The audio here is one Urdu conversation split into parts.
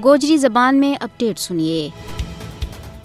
گوجری زبان میں اپڈیٹ سنیے۔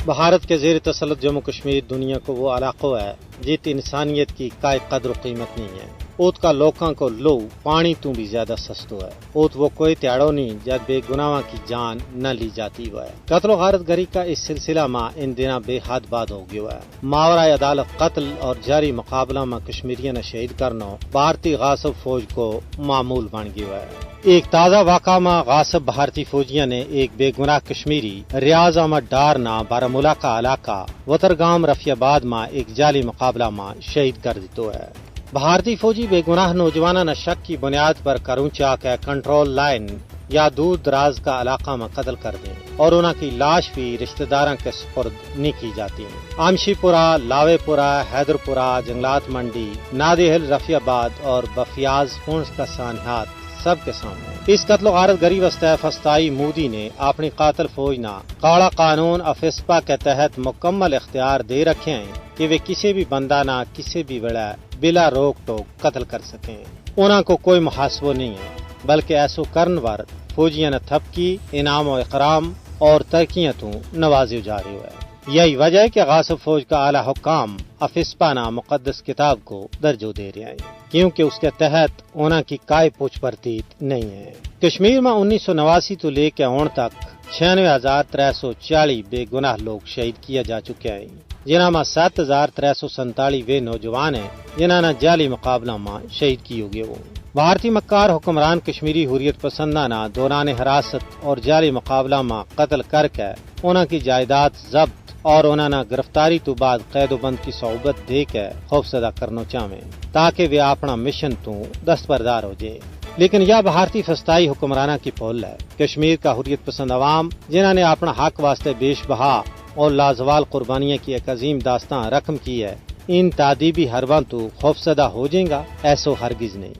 بھارت کے زیر تسلط جموں کشمیر دنیا کو وہ علاقہ ہے جت انسانیت کی کائے قدر و قیمت نہیں ہے۔ اوت کا لوکاں کو لو پانی تو بھی زیادہ سستو ہے۔ اوت وہ کوئی تیاڑو نہیں جب بے گناہاں کی جان نہ لی جاتی ہوا ہے۔ قتل و غارت گری کا اس سلسلہ میں ان دنوں بے حد باد ہو گیا ہے۔ ماورائے عدالت قتل اور جاری مقابلہ میں کشمیریوں نے شہید کرنا بھارتی غاصب فوج کو معمول بن گیا ہے۔ ایک تازہ واقعہ میں غاصب بھارتی فوجیوں نے ایک بے گناہ کشمیری ریاض احمد ڈار نا بارامولہ کا علاقہ وترگام رفیع آباد میں ایک جعلی مقابلہ میں شہید کر دیتا ہے۔ بھارتی فوجی بے گناہ نوجوانوں نے شک کی بنیاد پر کرونچا کے کنٹرول لائن یا دور دراز کا علاقہ میں قتل کر دیں اور انہوں کی لاش بھی رشتہ داروں کے سپرد نہیں کی جاتی ہیں۔ آمشی پورہ، لاوے پورہ، حیدر پورہ، جنگلات منڈی، نادی ہل، رفیع آباد اور بفیاز پونچھ کا سانحات سب کے سامنے۔ اس قتل و غارت گری وسطے فستائی مودی نے اپنی قاتل فوج نہ کاڑا قانون افسپا کے تحت مکمل اختیار دے رکھے ہیں کہ وہ کسی بھی بندہ نہ کسی بھی ویلے بلا روک ٹوک قتل کر سکیں۔ انہوں کو کوئی محاسبہ نہیں ہے بلکہ ایسو کرن پر فوجیاں نے تھپکی انعام و اکرام اور ترقیاں تو نوازے جا رہے ہوئے۔ یہی وجہ ہے کہ غاصب فوج کا اعلی حکام افسپانا مقدس کتاب کو درجہ دے رہے ہیں کیونکہ اس کے تحت انہوں کی کائے پوچھ پرتیت نہیں ہے۔ کشمیر میں 1989 تو لے کے ہون تک 96,340 بے گناہ لوگ شہید کیے جا چکے ہیں، جنہاں میں 7,347 وہ نوجوان ہیں جنہوں نے جعلی مقابلہ میں شہید کیے گئے وہ۔ بھارتی مکار حکمران کشمیری حریت پسندانہ دوران حراست اور جعلی مقابلہ میں قتل کر کے انہوں کی جائیداد ضبط اور انہوں نے گرفتاری تو بعد قید و بند کی صحبت دے کے خوفزدہ کرنا چاہیں تاکہ وہ اپنا مشن تو دستبردار ہو جائے۔ لیکن یہ بھارتی فسطائی حکمرانہ کی پول ہے۔ کشمیر کا حریت پسند عوام جنہوں نے اپنا حق واسطے بیش بہا اور لازوال قربانیاں کی ایک عظیم داستان رقم کی ہے، ان تعدیبی حرباں تو خوفزدہ ہو جائیں گا، ایسو ہرگز نہیں۔